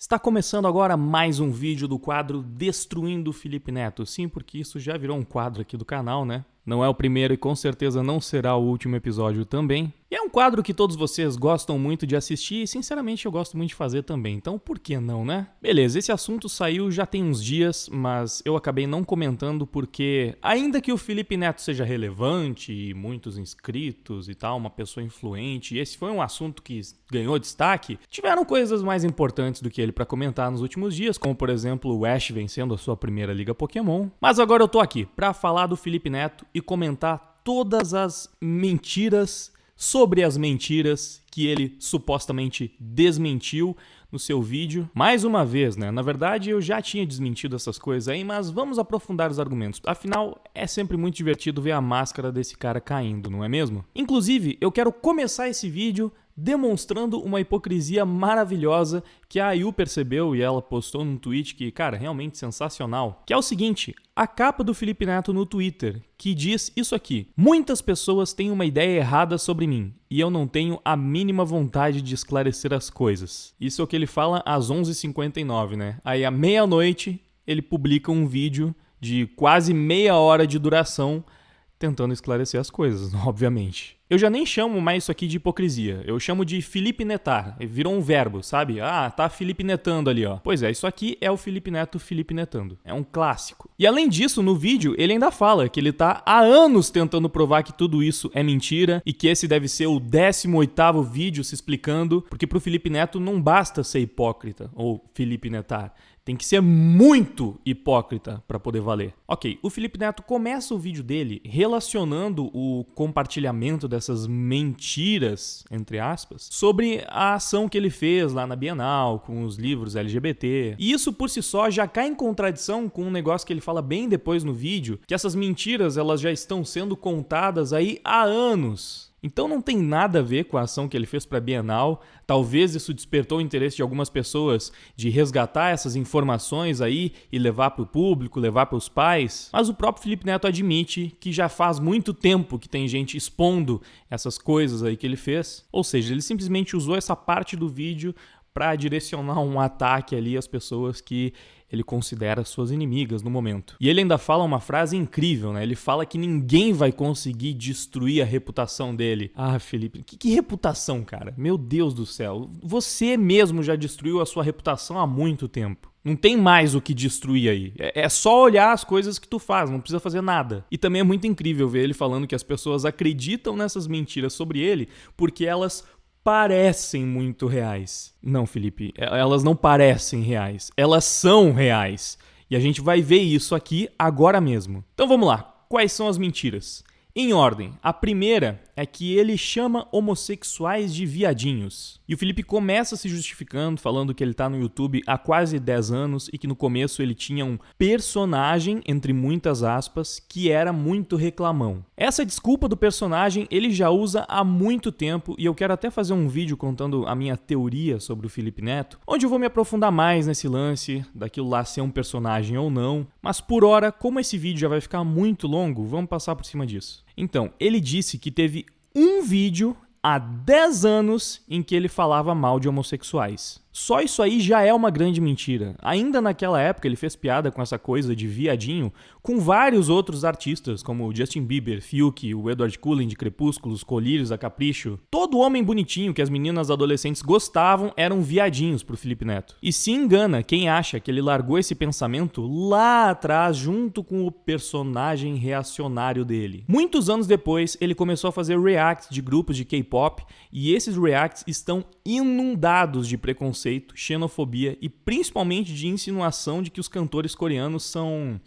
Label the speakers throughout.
Speaker 1: Está começando agora mais um vídeo do quadro Destruindo Felipe Neto. Sim, porque isso já virou um quadro aqui do canal, né? Não é o primeiro e com certeza não será o último episódio também. E é um quadro que todos vocês gostam muito de assistir e sinceramente eu gosto muito de fazer também, então por que não, né? Beleza, esse assunto saiu já tem uns dias, mas eu acabei não comentando porque, ainda que o Felipe Neto seja relevante e muitos inscritos e tal, uma pessoa influente, e esse foi um assunto que ganhou destaque, tiveram coisas mais importantes do que ele pra comentar nos últimos dias, como por exemplo o Ash vencendo a sua primeira Liga Pokémon. Mas agora eu tô aqui pra falar do Felipe Neto e comentar todas as mentiras sobre as mentiras que ele supostamente desmentiu no seu vídeo. Mais uma vez, né? Na verdade, eu já tinha desmentido essas coisas aí, mas vamos aprofundar os argumentos. Afinal, é sempre muito divertido ver a máscara desse cara caindo, não é mesmo? Inclusive, eu quero começar esse vídeo demonstrando uma hipocrisia maravilhosa que a Ayu percebeu e ela postou num tweet que, cara, realmente sensacional, que é o seguinte: a capa do Felipe Neto no Twitter, que diz isso aqui: muitas pessoas têm uma ideia errada sobre mim e eu não tenho a mínima vontade de esclarecer as coisas. Isso é o que ele fala às 11h59, né? Aí à meia-noite ele publica um vídeo de quase meia hora de duração tentando esclarecer as coisas, obviamente. Eu já nem chamo mais isso aqui de hipocrisia, eu chamo de Felipe Netar, virou um verbo, sabe? Ah, tá Felipe Netando ali, ó. Pois é, isso aqui é o Felipe Neto Felipe Netando, é um clássico. E além disso, no vídeo, ele ainda fala que ele tá há anos tentando provar que tudo isso é mentira e que esse deve ser o 18º vídeo se explicando, porque pro Felipe Neto não basta ser hipócrita, ou Felipe Netar. Tem que ser muito hipócrita para poder valer. Ok, o Felipe Neto começa o vídeo dele relacionando o compartilhamento dessas mentiras, entre aspas, sobre a ação que ele fez lá na Bienal, com os livros LGBT. E isso por si só já cai em contradição com um negócio que ele fala bem depois no vídeo, que essas mentiras elas já estão sendo contadas aí há anos. Então não tem nada a ver com a ação que ele fez para a Bienal. Talvez isso despertou o interesse de algumas pessoas de resgatar essas informações aí e levar para o público, levar para os pais. Mas o próprio Felipe Neto admite que já faz muito tempo que tem gente expondo essas coisas aí que ele fez. Ou seja, ele simplesmente usou essa parte do vídeo para direcionar um ataque ali às pessoas que ele considera suas inimigas no momento. E ele ainda fala uma frase incrível, né? Ele fala que ninguém vai conseguir destruir a reputação dele. Ah, Felipe, que reputação, cara? Meu Deus do céu. Você mesmo já destruiu a sua reputação há muito tempo. Não tem mais o que destruir aí. É só olhar as coisas que tu faz, não precisa fazer nada. E também é muito incrível ver ele falando que as pessoas acreditam nessas mentiras sobre ele porque elas parecem muito reais. Não, Felipe, elas não parecem reais. Elas são reais. E a gente vai ver isso aqui agora mesmo. Então vamos lá. Quais são as mentiras? Em ordem, a primeira é que ele chama homossexuais de viadinhos. E o Felipe começa se justificando, falando que ele tá no YouTube há quase 10 anos e que no começo ele tinha um personagem, entre muitas aspas, que era muito reclamão. Essa desculpa do personagem ele já usa há muito tempo e eu quero até fazer um vídeo contando a minha teoria sobre o Felipe Neto, onde eu vou me aprofundar mais nesse lance, daquilo lá ser um personagem ou não. Mas por hora, como esse vídeo já vai ficar muito longo, vamos passar por cima disso. Então, ele disse que teve um vídeo há 10 anos em que ele falava mal de homossexuais. Só isso aí já é uma grande mentira. Ainda naquela época ele fez piada com essa coisa de viadinho com vários outros artistas, como o Justin Bieber, Fiuk, o Edward Cullen de Crepúsculos, Colírios, a Capricho. Todo homem bonitinho que as meninas adolescentes gostavam eram viadinhos pro Felipe Neto. E se engana quem acha que ele largou esse pensamento lá atrás junto com o personagem reacionário dele. Muitos anos depois ele começou a fazer reacts de grupos de K-pop e esses reacts estão inundados de preconceito, xenofobia e principalmente de insinuação de que os cantores coreanos são,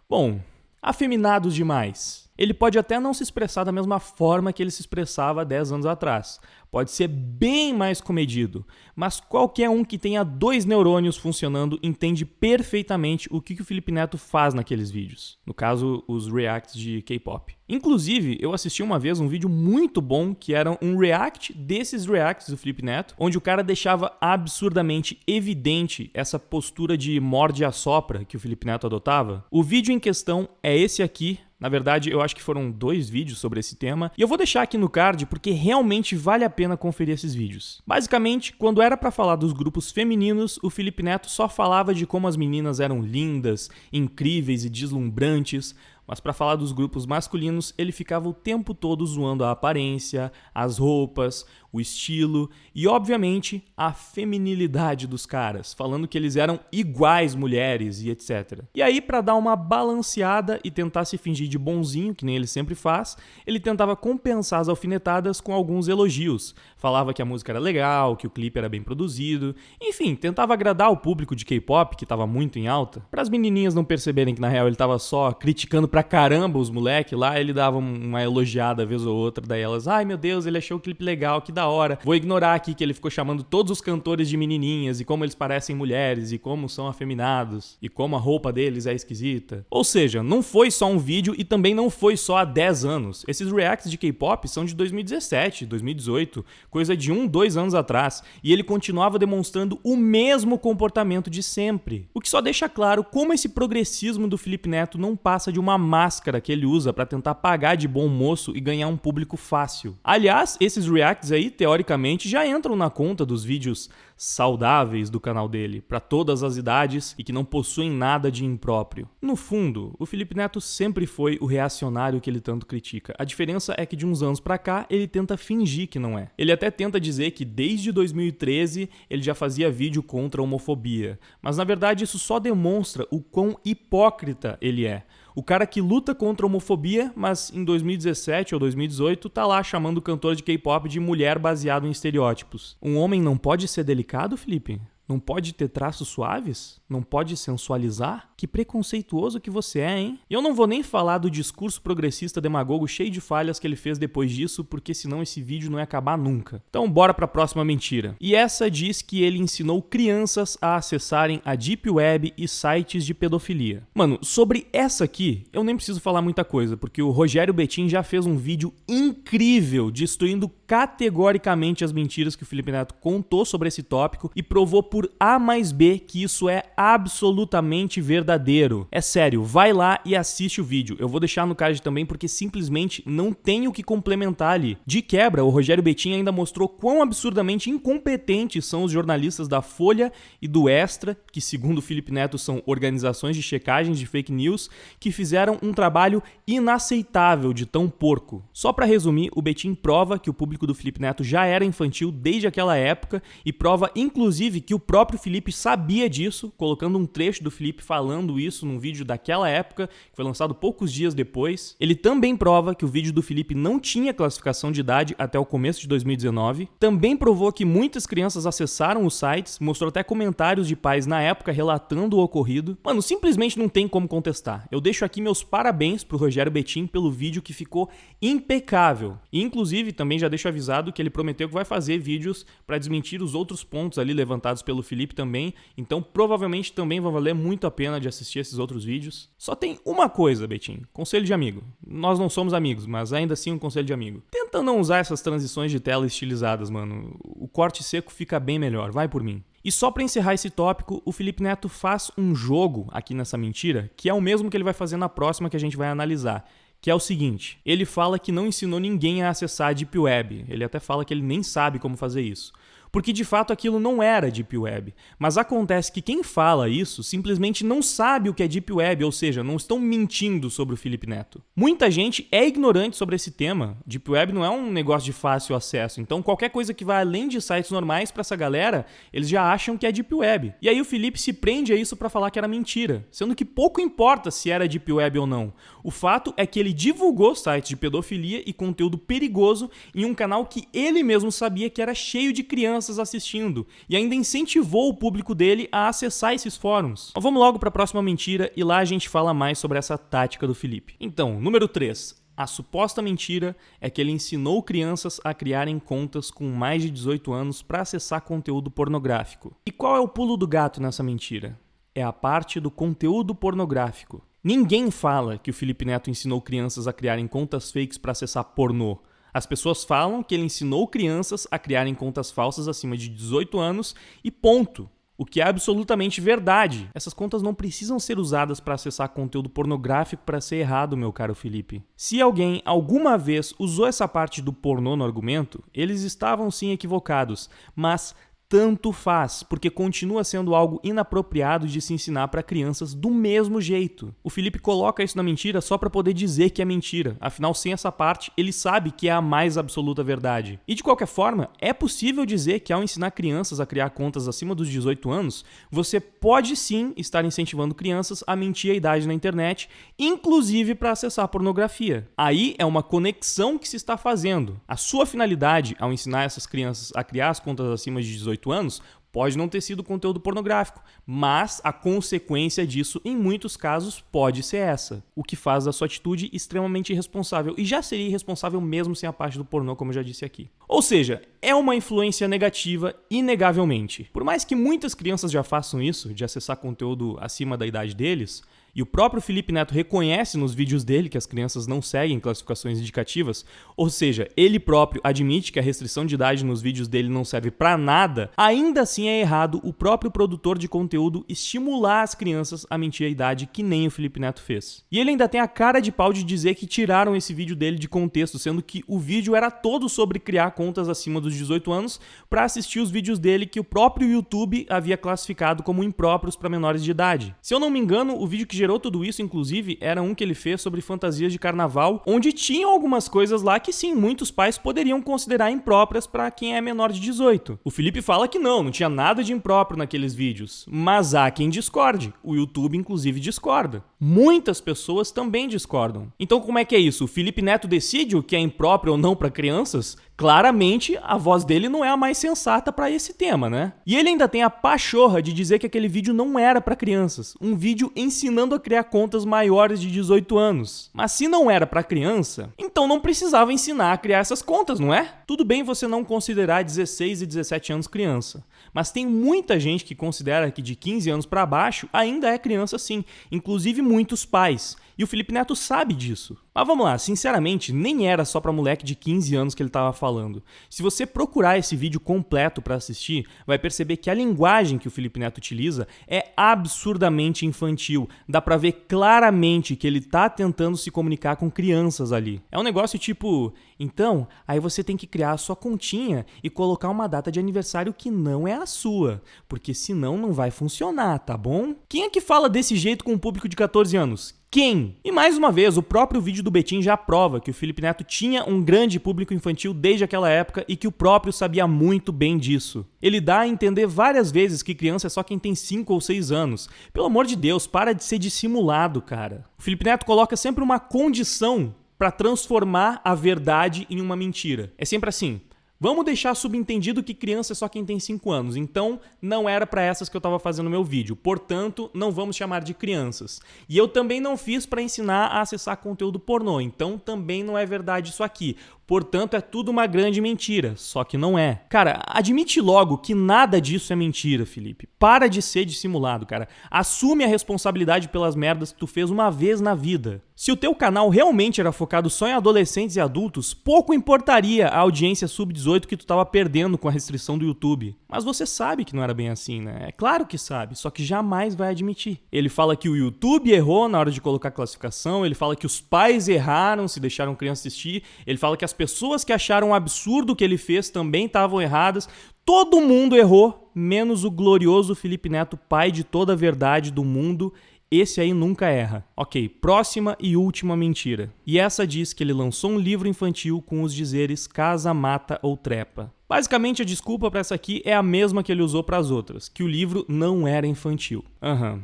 Speaker 1: bom, afeminados demais. Ele pode até não se expressar da mesma forma que ele se expressava há 10 anos atrás. Pode ser bem mais comedido, mas qualquer um que tenha 2 neurônios funcionando entende perfeitamente o que o Felipe Neto faz naqueles vídeos. No caso, os reacts de K-pop. Inclusive, eu assisti uma vez um vídeo muito bom que era um react desses reacts do Felipe Neto, onde o cara deixava absurdamente evidente essa postura de morde e assopra que o Felipe Neto adotava. O vídeo em questão é esse aqui. Na verdade, eu acho que foram 2 vídeos sobre esse tema, e eu vou deixar aqui no card porque realmente vale a pena conferir esses vídeos. Basicamente, quando era pra falar dos grupos femininos, o Felipe Neto só falava de como as meninas eram lindas, incríveis e deslumbrantes, mas para falar dos grupos masculinos, ele ficava o tempo todo zoando a aparência, as roupas, o estilo e, obviamente, a feminilidade dos caras, falando que eles eram iguais mulheres e etc. E aí, para dar uma balanceada e tentar se fingir de bonzinho, que nem ele sempre faz, ele tentava compensar as alfinetadas com alguns elogios. Falava que a música era legal, que o clipe era bem produzido, enfim, tentava agradar o público de K-pop, que estava muito em alta, para as menininhas não perceberem que na real ele estava só criticando pra caramba os moleques lá, ele dava uma elogiada vez ou outra, daí elas, ai meu Deus, ele achou o clipe legal, que da hora. Vou ignorar aqui que ele ficou chamando todos os cantores de menininhas e como eles parecem mulheres e como são afeminados e como a roupa deles é esquisita. Ou seja, não foi só um vídeo e também não foi só há 10 anos. Esses reacts de K-pop são de 2017, 2018, coisa de 2 anos atrás, e ele continuava demonstrando o mesmo comportamento de sempre. O que só deixa claro como esse progressismo do Felipe Neto não passa de uma máscara que ele usa para tentar pagar de bom moço e ganhar um público fácil. Aliás, esses reacts aí, teoricamente, já entram na conta dos vídeos saudáveis do canal dele, para todas as idades e que não possuem nada de impróprio. No fundo, o Felipe Neto sempre foi o reacionário que ele tanto critica. A diferença é que de uns anos pra cá, ele tenta fingir que não é. Ele até tenta dizer que desde 2013 ele já fazia vídeo contra a homofobia, mas na verdade isso só demonstra o quão hipócrita ele é. O cara que luta contra a homofobia, mas em 2017 ou 2018 tá lá chamando o cantor de K-pop de mulher baseado em estereótipos. Um homem não pode ser delicado, Felipe? Não pode ter traços suaves? Não pode sensualizar? Que preconceituoso que você é, hein? E eu não vou nem falar do discurso progressista demagogo cheio de falhas que ele fez depois disso, porque senão esse vídeo não ia acabar nunca. Então bora pra próxima mentira. E essa diz que ele ensinou crianças a acessarem a Deep Web e sites de pedofilia. Mano, sobre essa aqui, eu nem preciso falar muita coisa, porque o Rogério Bettin já fez um vídeo incrível destruindo categoricamente as mentiras que o Felipe Neto contou sobre esse tópico e provou por A mais B que isso é absolutamente verdadeiro. É sério, vai lá e assiste o vídeo. Eu vou deixar no card também porque simplesmente não tem o que complementar ali. De quebra, o Rogério Bettin ainda mostrou quão absurdamente incompetentes são os jornalistas da Folha e do Extra, que segundo o Felipe Neto são organizações de checagens de fake news, que fizeram um trabalho inaceitável de tão porco. Só pra resumir, o Bettin prova que o público do Felipe Neto já era infantil desde aquela época e prova inclusive que o próprio Felipe sabia disso, colocando um trecho do Felipe falando isso num vídeo daquela época, que foi lançado poucos dias depois. Ele também prova que o vídeo do Felipe não tinha classificação de idade até o começo de 2019. Também provou que muitas crianças acessaram os sites, mostrou até comentários de pais na época relatando o ocorrido. Mano, simplesmente não tem como contestar. Eu deixo aqui meus parabéns pro Rogério Bettin pelo vídeo que ficou impecável. E inclusive também já deixo avisado que ele prometeu que vai fazer vídeos para desmentir os outros pontos ali levantados pelo Felipe também, então provavelmente também vai valer muito a pena de assistir esses outros vídeos. Só tem uma coisa, Bettin, conselho de amigo. Nós não somos amigos, mas ainda assim um conselho de amigo. Tenta não usar essas transições de tela estilizadas, mano. O corte seco fica bem melhor, vai por mim. E só pra encerrar esse tópico, o Felipe Neto faz um jogo aqui nessa mentira, que é o mesmo que ele vai fazer na próxima que a gente vai analisar. Que é o seguinte, ele fala que não ensinou ninguém a acessar a Deep Web. Ele até fala que ele nem sabe como fazer isso. Porque de fato aquilo não era Deep Web. Mas acontece que quem fala isso simplesmente não sabe o que é Deep Web, ou seja, não estão mentindo sobre o Felipe Neto. Muita gente é ignorante sobre esse tema. Deep Web não é um negócio de fácil acesso, então qualquer coisa que vai além de sites normais para essa galera, eles já acham que é Deep Web. E aí o Felipe se prende a isso para falar que era mentira, sendo que pouco importa se era Deep Web ou não. O fato é que ele divulgou sites de pedofilia e conteúdo perigoso em um canal que ele mesmo sabia que era cheio de crianças assistindo e ainda incentivou o público dele a acessar esses fóruns. Mas vamos logo para a próxima mentira e lá a gente fala mais sobre essa tática do Felipe. Então, número 3. A suposta mentira é que ele ensinou crianças a criarem contas com mais de 18 anos para acessar conteúdo pornográfico. E qual é o pulo do gato nessa mentira? É a parte do conteúdo pornográfico. Ninguém fala que o Felipe Neto ensinou crianças a criarem contas fakes para acessar pornô. As pessoas falam que ele ensinou crianças a criarem contas falsas acima de 18 anos e ponto. o que é absolutamente verdade. Essas contas não precisam ser usadas para acessar conteúdo pornográfico para ser errado, meu caro Felipe. Se alguém alguma vez usou essa parte do pornô no argumento, eles estavam sim equivocados, mas tanto faz, porque continua sendo algo inapropriado de se ensinar para crianças do mesmo jeito. O Felipe coloca isso na mentira só para poder dizer que é mentira, afinal, sem essa parte, ele sabe que é a mais absoluta verdade. E de qualquer forma, é possível dizer que ao ensinar crianças a criar contas acima dos 18 anos, você pode sim estar incentivando crianças a mentir a idade na internet, inclusive para acessar pornografia. Aí é uma conexão que se está fazendo. A sua finalidade ao ensinar essas crianças a criar as contas acima de 18 anos pode não ter sido conteúdo pornográfico, mas a consequência disso, em muitos casos, pode ser essa, o que faz da sua atitude extremamente irresponsável, e já seria irresponsável mesmo sem a parte do pornô, como eu já disse aqui. Ou seja, é uma influência negativa, inegavelmente. Por mais que muitas crianças já façam isso, de acessar conteúdo acima da idade deles, e o próprio Felipe Neto reconhece nos vídeos dele que as crianças não seguem classificações indicativas, ou seja, ele próprio admite que a restrição de idade nos vídeos dele não serve pra nada, ainda assim é errado o próprio produtor de conteúdo estimular as crianças a mentir a idade que nem o Felipe Neto fez. E ele ainda tem a cara de pau de dizer que tiraram esse vídeo dele de contexto, sendo que o vídeo era todo sobre criar contas acima dos 18 anos para assistir os vídeos dele que o próprio YouTube havia classificado como impróprios para menores de idade. Se eu não me engano, o vídeo que gerou tudo isso, inclusive, era um que ele fez sobre fantasias de carnaval, onde tinham algumas coisas lá que sim, muitos pais poderiam considerar impróprias para quem é menor de 18. O Felipe fala que não tinha nada de impróprio naqueles vídeos, mas há quem discorde. O YouTube, inclusive, discorda. Muitas pessoas também discordam. Então, como é que é isso? O Felipe Neto decide o que é impróprio ou não para crianças? Claramente, a voz dele não é a mais sensata para esse tema, né? E ele ainda tem a pachorra de dizer que aquele vídeo não era para crianças. Um vídeo ensinando a criar contas maiores de 18 anos. Mas se não era para criança, então não precisava ensinar a criar essas contas, não é? Tudo bem você não considerar 16 e 17 anos criança. Mas tem muita gente que considera que de 15 anos para baixo ainda é criança sim. Inclusive muitos pais. E o Felipe Neto sabe disso. Mas vamos lá, sinceramente, nem era só pra moleque de 15 anos que ele tava falando. Se você procurar esse vídeo completo pra assistir, vai perceber que a linguagem que o Felipe Neto utiliza é absurdamente infantil. Dá pra ver claramente que ele tá tentando se comunicar com crianças ali. É um negócio tipo, então, aí você tem que criar a sua continha e colocar uma data de aniversário que não é a sua, porque senão não vai funcionar, tá bom? Quem é que fala desse jeito com um público de 14 anos? Quem? E mais uma vez, o próprio vídeo do Betim já prova que o Felipe Neto tinha um grande público infantil desde aquela época e que o próprio sabia muito bem disso. Ele dá a entender várias vezes que criança é só quem tem 5 ou 6 anos. Pelo amor de Deus, para de ser dissimulado, cara. O Felipe Neto coloca sempre uma condição para transformar a verdade em uma mentira. É sempre assim. Vamos deixar subentendido que criança é só quem tem 5 anos, então não era para essas que eu estava fazendo meu vídeo, portanto não vamos chamar de crianças. E eu também não fiz para ensinar a acessar conteúdo pornô, então também não é verdade isso aqui. Portanto, é tudo uma grande mentira, só que não é. Cara, admite logo que nada disso é mentira, Felipe. Para de ser dissimulado, cara. Assume a responsabilidade pelas merdas que tu fez uma vez na vida. Se o teu canal realmente era focado só em adolescentes e adultos, pouco importaria a audiência sub-18 que tu tava perdendo com a restrição do YouTube. Mas você sabe que não era bem assim, né? É claro que sabe, só que jamais vai admitir. Ele fala que o YouTube errou na hora de colocar classificação, ele fala que os pais erraram se deixaram criança assistir, ele fala que as pessoas que acharam um absurdo o que ele fez também estavam erradas. Todo mundo errou, menos o glorioso Felipe Neto, pai de toda a verdade do mundo. Esse aí nunca erra. Ok, próxima e última mentira. E essa diz que ele lançou um livro infantil com os dizeres casa, mata ou trepa. Basicamente, a desculpa para essa aqui é a mesma que ele usou para as outras, que o livro não era infantil.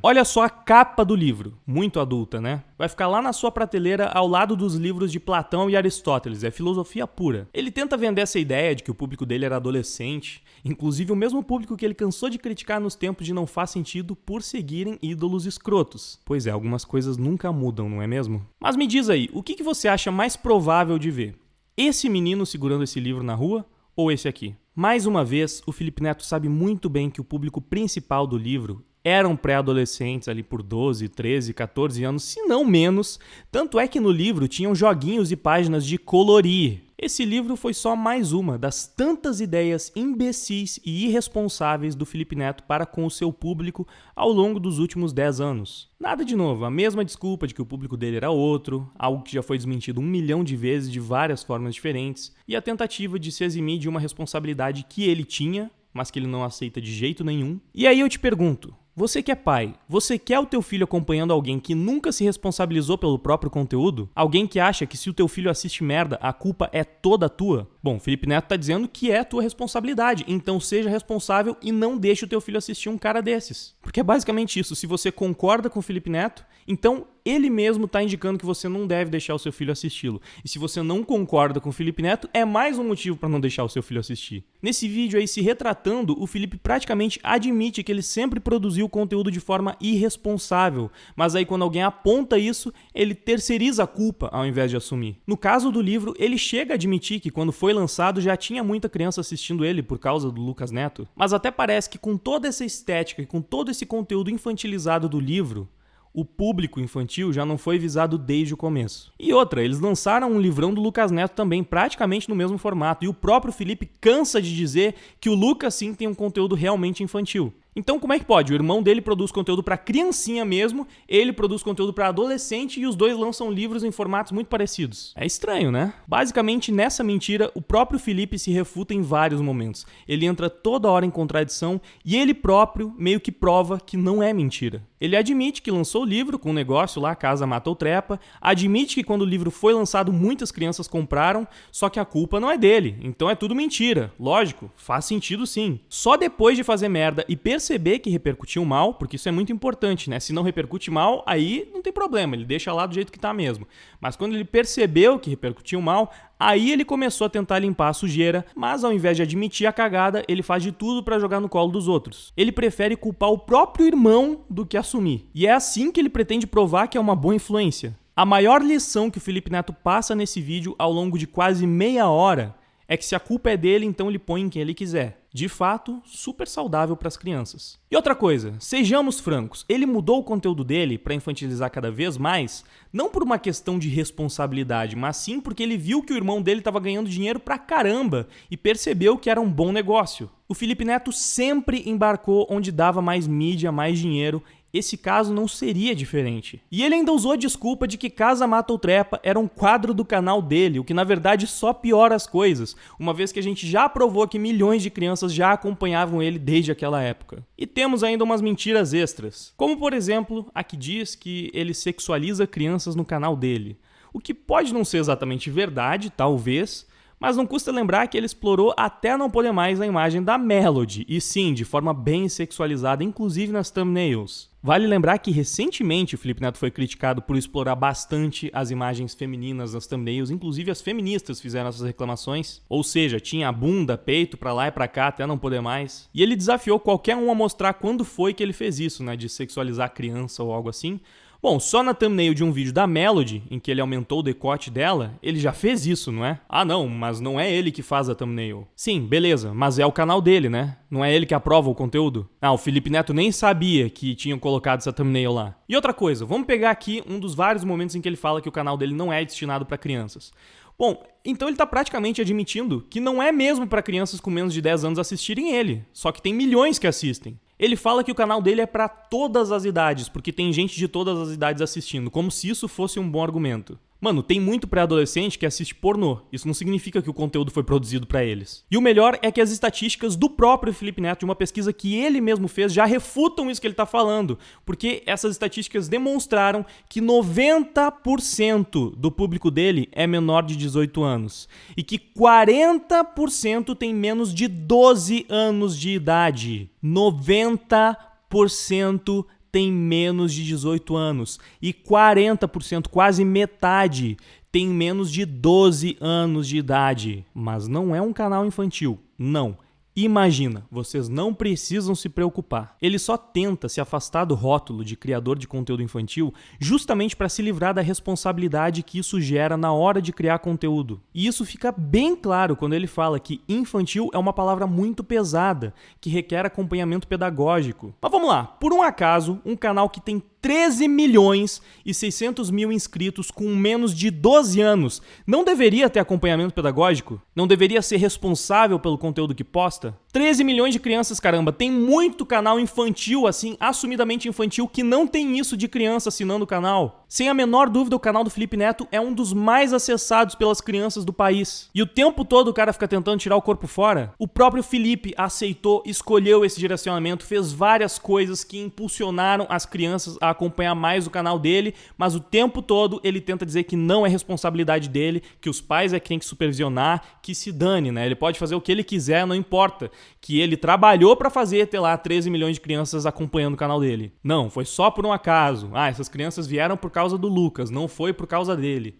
Speaker 1: Olha só a capa do livro, muito adulta, né? Vai ficar lá na sua prateleira ao lado dos livros de Platão e Aristóteles, é filosofia pura. Ele tenta vender essa ideia de que o público dele era adolescente, inclusive o mesmo público que ele cansou de criticar nos tempos de Não Faz Sentido por seguirem ídolos escrotos. Pois é, algumas coisas nunca mudam, não é mesmo? Mas me diz aí, o que você acha mais provável de ver? Esse menino segurando esse livro na rua? Ou esse aqui? Mais uma vez, o Felipe Neto sabe muito bem que o público principal do livro eram pré-adolescentes ali por 12, 13, 14 anos, se não menos. Tanto é que no livro tinham joguinhos e páginas de colorir. Esse livro foi só mais uma das tantas ideias imbecis e irresponsáveis do Felipe Neto para com o seu público ao longo dos últimos 10 anos. Nada de novo, a mesma desculpa de que o público dele era outro, algo que já foi desmentido 1 milhão de vezes de várias formas diferentes, e a tentativa de se eximir de uma responsabilidade que ele tinha, mas que ele não aceita de jeito nenhum. E aí eu te pergunto, você que é pai, você quer o teu filho acompanhando alguém que nunca se responsabilizou pelo próprio conteúdo? Alguém que acha que se o teu filho assiste merda, a culpa é toda tua? Bom, Felipe Neto tá dizendo que é tua responsabilidade, então seja responsável e não deixe o teu filho assistir um cara desses. Porque é basicamente isso, se você concorda com o Felipe Neto, então ele mesmo tá indicando que você não deve deixar o seu filho assisti-lo. E se você não concorda com o Felipe Neto, é mais um motivo para não deixar o seu filho assistir. Nesse vídeo aí, se retratando, o Felipe praticamente admite que ele sempre produziu conteúdo de forma irresponsável, mas aí quando alguém aponta isso, ele terceiriza a culpa ao invés de assumir. No caso do livro, ele chega a admitir que quando foi lançado já tinha muita criança assistindo ele por causa do Lucas Neto, mas até parece que com toda essa estética e com todo esse conteúdo infantilizado do livro, o público infantil já não foi visado desde o começo. E outra, eles lançaram um livrão do Lucas Neto também, praticamente no mesmo formato, e o próprio Felipe cansa de dizer que o Lucas sim tem um conteúdo realmente infantil. Então como é que pode? O irmão dele produz conteúdo para criancinha mesmo, ele produz conteúdo para adolescente e os dois lançam livros em formatos muito parecidos. É estranho, né? Basicamente, nessa mentira, o próprio Felipe se refuta em vários momentos. Ele entra toda hora em contradição e ele próprio meio que prova que não é mentira. Ele admite que lançou o livro com o negócio lá, Casa Mata ou Trepa, admite que quando o livro foi lançado muitas crianças compraram, só que a culpa não é dele, então é tudo mentira. Lógico, faz sentido sim. Só depois de fazer merda e perceber que repercutiu mal, porque isso é muito importante, né? Se não repercute mal, aí não tem problema, ele deixa lá do jeito que tá mesmo. Mas quando ele percebeu que repercutiu mal, aí ele começou a tentar limpar a sujeira, mas ao invés de admitir a cagada, ele faz de tudo pra jogar no colo dos outros. Ele prefere culpar o próprio irmão do que assumir. E é assim que ele pretende provar que é uma boa influência. A maior lição que o Felipe Neto passa nesse vídeo ao longo de quase meia hora é que se a culpa é dele, então ele põe em quem ele quiser. De fato, super saudável para as crianças. E outra coisa, sejamos francos, ele mudou o conteúdo dele para infantilizar cada vez mais, não por uma questão de responsabilidade, mas sim porque ele viu que o irmão dele estava ganhando dinheiro pra caramba e percebeu que era um bom negócio. O Felipe Neto sempre embarcou onde dava mais mídia, mais dinheiro. Esse caso não seria diferente. E ele ainda usou a desculpa de que Casa Mata ou Trepa era um quadro do canal dele, o que na verdade só piora as coisas, uma vez que a gente já provou que milhões de crianças já acompanhavam ele desde aquela época. E temos ainda umas mentiras extras, como por exemplo, a que diz que ele sexualiza crianças no canal dele, o que pode não ser exatamente verdade, talvez, mas não custa lembrar que ele explorou até não poder mais a imagem da Melody, e sim, de forma bem sexualizada, inclusive nas thumbnails. Vale lembrar que recentemente o Felipe Neto foi criticado por explorar bastante as imagens femininas nas thumbnails, inclusive as feministas fizeram essas reclamações, ou seja, tinha a bunda, peito pra lá e pra cá até não poder mais. E ele desafiou qualquer um a mostrar quando foi que ele fez isso, né, de sexualizar a criança ou algo assim. Bom, só na thumbnail de um vídeo da Melody, em que ele aumentou o decote dela, ele já fez isso, não é? Ah não, mas não é ele que faz a thumbnail. Sim, beleza, mas é o canal dele, né? Não é ele que aprova o conteúdo? Ah, o Felipe Neto nem sabia que tinham colocado essa thumbnail lá. E outra coisa, vamos pegar aqui um dos vários momentos em que ele fala que o canal dele não é destinado para crianças. Bom, então ele está praticamente admitindo que não é mesmo para crianças com menos de 10 anos assistirem ele, só que tem milhões que assistem. Ele fala que o canal dele é para todas as idades, porque tem gente de todas as idades assistindo, como se isso fosse um bom argumento. Mano, tem muito pré-adolescente que assiste pornô. Isso não significa que o conteúdo foi produzido pra eles. E o melhor é que as estatísticas do próprio Felipe Neto, de uma pesquisa que ele mesmo fez, já refutam isso que ele tá falando. Porque essas estatísticas demonstraram que 90% do público dele é menor de 18 anos. E que 40% tem menos de 12 anos de idade. 90% tem menos de 18 anos e 40%, quase metade, tem menos de 12 anos de idade. Mas não é um canal infantil, não. Imagina, vocês não precisam se preocupar. Ele só tenta se afastar do rótulo de criador de conteúdo infantil justamente para se livrar da responsabilidade que isso gera na hora de criar conteúdo. E isso fica bem claro quando ele fala que infantil é uma palavra muito pesada, que requer acompanhamento pedagógico. Mas vamos lá, por um acaso, um canal que tem 13 milhões e 600 mil inscritos com menos de 12 anos. Não deveria ter acompanhamento pedagógico? Não deveria ser responsável pelo conteúdo que posta? 13 milhões de crianças, caramba. Tem muito canal infantil, assim, assumidamente infantil, que não tem isso de criança assinando o canal. Sem a menor dúvida, o canal do Felipe Neto é um dos mais acessados pelas crianças do país. E o tempo todo o cara fica tentando tirar o corpo fora. O próprio Felipe aceitou, escolheu esse direcionamento, fez várias coisas que impulsionaram as crianças a acompanhar mais o canal dele, mas o tempo todo ele tenta dizer que não é responsabilidade dele, que os pais é quem tem que supervisionar, que se dane, né? Ele pode fazer o que ele quiser, não importa. Que ele trabalhou pra fazer ter lá 13 milhões de crianças acompanhando o canal dele. Não, foi só por um acaso. Essas crianças vieram por causa do Lucas, não foi por causa dele.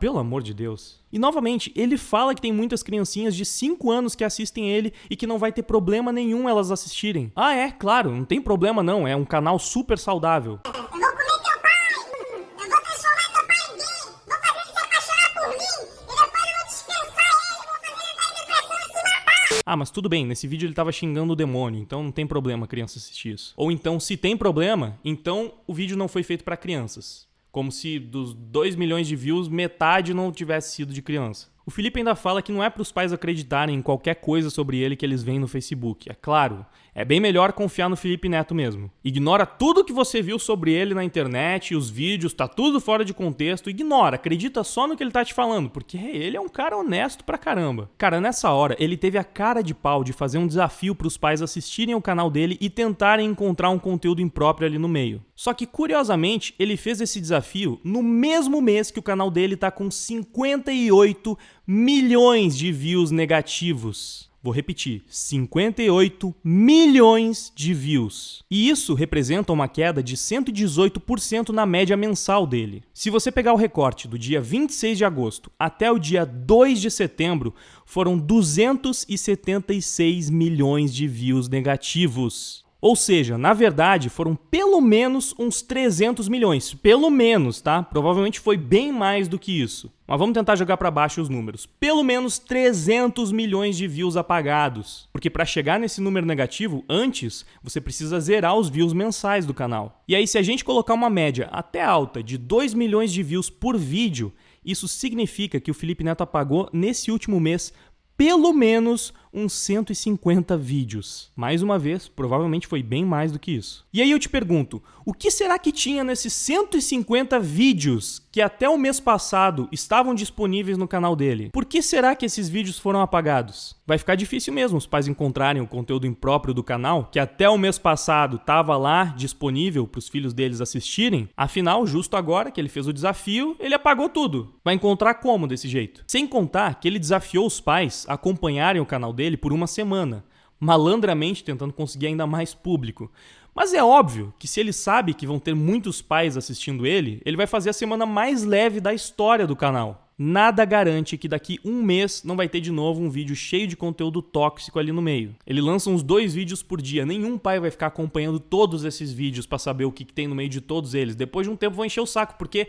Speaker 1: Pelo amor de Deus. E novamente, ele fala que tem muitas criancinhas de 5 anos que assistem ele e que não vai ter problema nenhum elas assistirem. Claro, não tem problema não, é um canal super saudável.
Speaker 2: Eu vou comer teu pai! Eu vou transformar teu pai em gay! Vou fazer ele se apaixonar por mim! E depois eu vou dispensar ele! Vou fazer ele entrar em depressão e se matar!
Speaker 1: Mas tudo bem, nesse vídeo ele tava xingando o demônio, então não tem problema a criança assistir isso. Ou então, se tem problema, então o vídeo não foi feito pra crianças. Como se dos 2 milhões de views, metade não tivesse sido de criança. O Felipe ainda fala que não é para os pais acreditarem em qualquer coisa sobre ele que eles veem no Facebook. É claro, é bem melhor confiar no Felipe Neto mesmo. Ignora tudo que você viu sobre ele na internet, os vídeos, tá tudo fora de contexto. Ignora, acredita só no que ele tá te falando, porque ele é um cara honesto pra caramba. Cara, nessa hora, ele teve a cara de pau de fazer um desafio pros pais assistirem o canal dele e tentarem encontrar um conteúdo impróprio ali no meio. Só que, curiosamente, ele fez esse desafio no mesmo mês que o canal dele tá com 58 milhões de views negativos. Vou repetir, 58 milhões de views. E isso representa uma queda de 118% na média mensal dele. Se você pegar o recorte do dia 26 de agosto até o dia 2 de setembro, foram 276 milhões de views negativos. Ou seja, na verdade, foram pelo menos uns 300 milhões. Pelo menos, tá? Provavelmente foi bem mais do que isso. Mas vamos tentar jogar para baixo os números. Pelo menos 300 milhões de views apagados. Porque para chegar nesse número negativo, antes, você precisa zerar os views mensais do canal. E aí, se a gente colocar uma média até alta de 2 milhões de views por vídeo, isso significa que o Felipe Neto apagou nesse último mês pelo menos uns 150 vídeos. Mais uma vez, provavelmente foi bem mais do que isso. E aí eu te pergunto, o que será que tinha nesses 150 vídeos que até o mês passado estavam disponíveis no canal dele? Por que será que esses vídeos foram apagados? Vai ficar difícil mesmo os pais encontrarem o conteúdo impróprio do canal, que até o mês passado estava lá disponível para os filhos deles assistirem. Afinal, justo agora que ele fez o desafio, ele apagou tudo. Vai encontrar como desse jeito? Sem contar que ele desafiou os pais a acompanharem o canal dele por uma semana, malandramente tentando conseguir ainda mais público. Mas é óbvio que se ele sabe que vão ter muitos pais assistindo ele vai fazer a semana mais leve da história do canal. Nada garante que daqui um mês não vai ter de novo um vídeo cheio de conteúdo tóxico ali no meio. Ele lança uns 2 vídeos por dia. Nenhum pai vai ficar acompanhando todos esses vídeos pra saber o que tem no meio de todos eles. Depois de um tempo vão encher o saco, porque,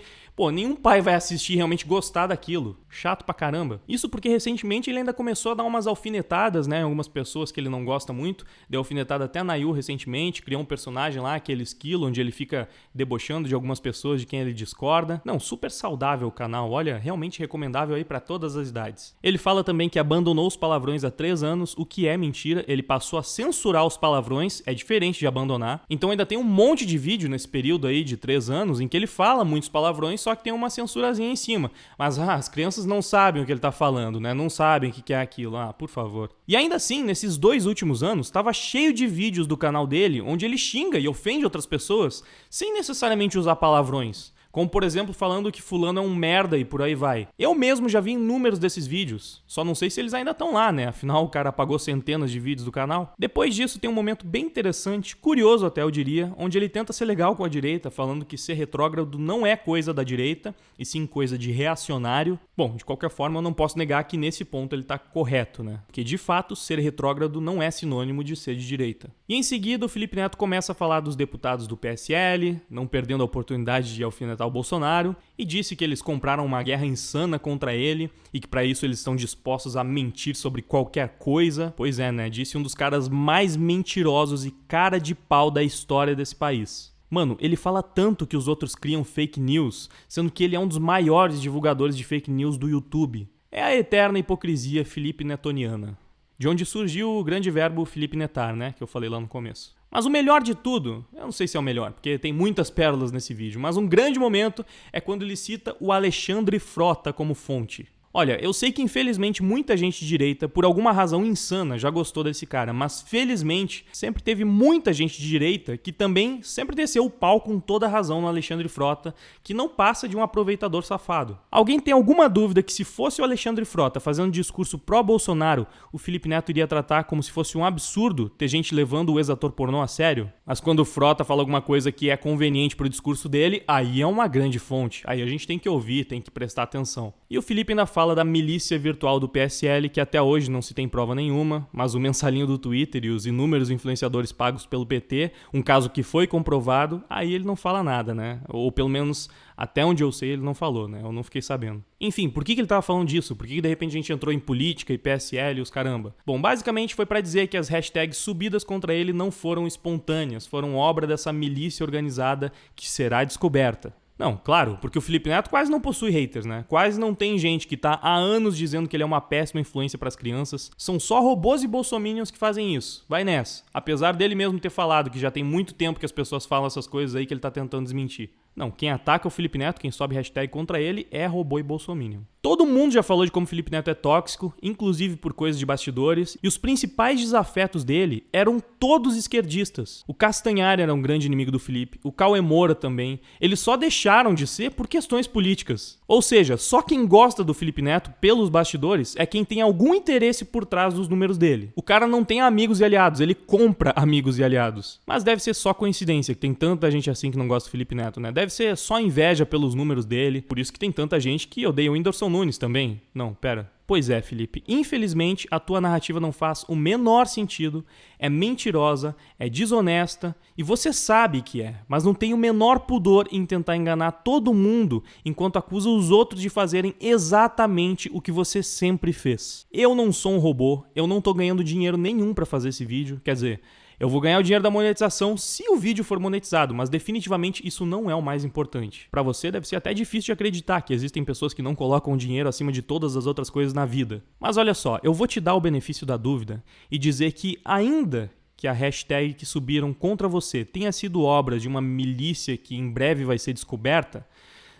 Speaker 1: nenhum pai vai assistir e realmente gostar daquilo. Chato pra caramba. Isso porque recentemente ele ainda começou a dar umas alfinetadas, né, em algumas pessoas que ele não gosta muito. Deu alfinetada até a Nayu recentemente, criou um personagem lá, aquele esquilo, onde ele fica debochando de algumas pessoas de quem ele discorda. Não, super saudável o canal, olha, realmente recomendável aí para todas as idades. Ele fala também que abandonou os palavrões há 3 anos, o que é mentira. Ele passou a censurar os palavrões, é diferente de abandonar. Então ainda tem um monte de vídeo nesse período aí de 3 anos em que ele fala muitos palavrões, só que tem uma censurazinha em cima. Mas as crianças não sabem o que ele tá falando, né? Não sabem o que é aquilo. Por favor. E ainda assim, nesses 2 últimos anos, tava cheio de vídeos do canal dele onde ele xinga e ofende outras pessoas sem necessariamente usar palavrões. Como, por exemplo, falando que fulano é um merda e por aí vai. Eu mesmo já vi inúmeros desses vídeos. Só não sei se eles ainda estão lá, né? Afinal, o cara apagou centenas de vídeos do canal. Depois disso, tem um momento bem interessante, curioso até eu diria, onde ele tenta ser legal com a direita, falando que ser retrógrado não é coisa da direita, e sim coisa de reacionário. Bom, de qualquer forma, eu não posso negar que nesse ponto ele tá correto, né? Porque, de fato, ser retrógrado não é sinônimo de ser de direita. E em seguida, o Felipe Neto começa a falar dos deputados do PSL, não perdendo a oportunidade de alfinetar o Bolsonaro, e disse que eles compraram uma guerra insana contra ele e que para isso eles estão dispostos a mentir sobre qualquer coisa. Pois é, né? Disse um dos caras mais mentirosos e cara de pau da história desse país. Mano, ele fala tanto que os outros criam fake news, sendo que ele é um dos maiores divulgadores de fake news do YouTube. É a eterna hipocrisia Felipe Netoniana. De onde surgiu o grande verbo Felipe Netar, né? Que eu falei lá no começo. Mas o melhor de tudo, eu não sei se é o melhor, porque tem muitas pérolas nesse vídeo, mas um grande momento é quando ele cita o Alexandre Frota como fonte. Olha, eu sei que infelizmente muita gente de direita, por alguma razão insana, já gostou desse cara, mas felizmente sempre teve muita gente de direita que também sempre desceu o pau com toda a razão no Alexandre Frota, que não passa de um aproveitador safado. Alguém tem alguma dúvida que se fosse o Alexandre Frota fazendo discurso pró-Bolsonaro, o Felipe Neto iria tratar como se fosse um absurdo ter gente levando o ex-ator pornô a sério? Mas quando o Frota fala alguma coisa que é conveniente pro discurso dele, aí é uma grande fonte, aí a gente tem que ouvir, tem que prestar atenção. E o Felipe ainda fala da milícia virtual do PSL, que até hoje não se tem prova nenhuma, mas o mensalinho do Twitter e os inúmeros influenciadores pagos pelo PT, um caso que foi comprovado, aí ele não fala nada, né? Ou pelo menos, até onde eu sei, ele não falou, né? Eu não fiquei sabendo. Enfim, por que ele tava falando disso? Por que de repente a gente entrou em política e PSL e os caramba? Bom, basicamente foi pra dizer que as hashtags subidas contra ele não foram espontâneas, foram obra dessa milícia organizada que será descoberta. Não, claro, porque o Felipe Neto quase não possui haters, né? Quase não tem gente que tá há anos dizendo que ele é uma péssima influência pras crianças. São só robôs e bolsominions que fazem isso. Vai nessa. Apesar dele mesmo ter falado que já tem muito tempo que as pessoas falam essas coisas aí que ele tá tentando desmentir. Não, quem ataca o Felipe Neto, quem sobe hashtag contra ele, é robô e bolsominion. Todo mundo já falou de como o Felipe Neto é tóxico, inclusive por coisas de bastidores, e os principais desafetos dele eram todos esquerdistas. O Castanhari era um grande inimigo do Felipe, o Cauê Moura também. Eles só deixaram de ser por questões políticas. Ou seja, só quem gosta do Felipe Neto pelos bastidores é quem tem algum interesse por trás dos números dele. O cara não tem amigos e aliados, ele compra amigos e aliados. Mas deve ser só coincidência que tem tanta gente assim que não gosta do Felipe Neto, né? Deve ser só inveja pelos números dele, por isso que tem tanta gente que odeia o Whindersson Nunes também. Não, pera. Pois é, Felipe, infelizmente a tua narrativa não faz o menor sentido, é mentirosa, é desonesta e você sabe que é, mas não tem o menor pudor em tentar enganar todo mundo enquanto acusa os outros de fazerem exatamente o que você sempre fez. Eu não sou um robô, eu não tô ganhando dinheiro nenhum pra fazer esse vídeo, quer dizer, eu vou ganhar o dinheiro da monetização se o vídeo for monetizado, mas definitivamente isso não é o mais importante. Pra você deve ser até difícil de acreditar que existem pessoas que não colocam dinheiro acima de todas as outras coisas na vida. Mas olha só, eu vou te dar o benefício da dúvida e dizer que ainda que a hashtag que subiram contra você tenha sido obra de uma milícia que em breve vai ser descoberta,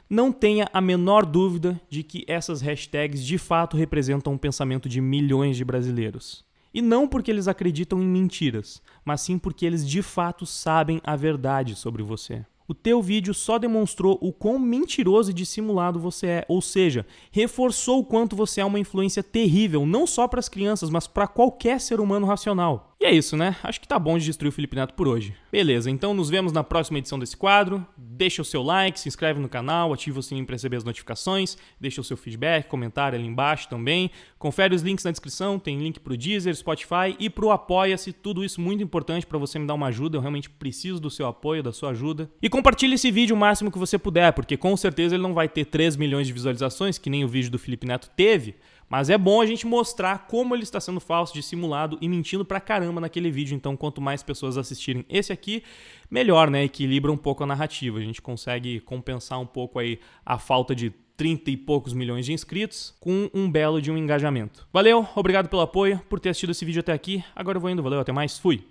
Speaker 1: não tenha a menor dúvida de que essas hashtags de fato representam um pensamento de milhões de brasileiros. E não porque eles acreditam em mentiras, mas sim porque eles de fato sabem a verdade sobre você. O teu vídeo só demonstrou o quão mentiroso e dissimulado você é, ou seja, reforçou o quanto você é uma influência terrível, não só para as crianças, mas para qualquer ser humano racional. E é isso, né? Acho que tá bom de destruir o Felipe Neto por hoje. Beleza, então nos vemos na próxima edição desse quadro. Deixa o seu like, se inscreve no canal, ativa o sininho para receber as notificações, deixa o seu feedback, comentário ali embaixo também. Confere os links na descrição, tem link pro Deezer, Spotify e pro Apoia-se, tudo isso muito importante para você me dar uma ajuda, eu realmente preciso do seu apoio, da sua ajuda. E compartilhe esse vídeo o máximo que você puder, porque com certeza ele não vai ter 3 milhões de visualizações, que nem o vídeo do Felipe Neto teve, mas é bom a gente mostrar como ele está sendo falso, dissimulado e mentindo pra caramba naquele vídeo. Então, quanto mais pessoas assistirem esse aqui, melhor, né? Equilibra um pouco a narrativa. A gente consegue compensar um pouco aí a falta de 30 e poucos milhões de inscritos com um belo de um engajamento. Valeu, obrigado pelo apoio, por ter assistido esse vídeo até aqui. Agora eu vou indo, valeu, até mais, fui!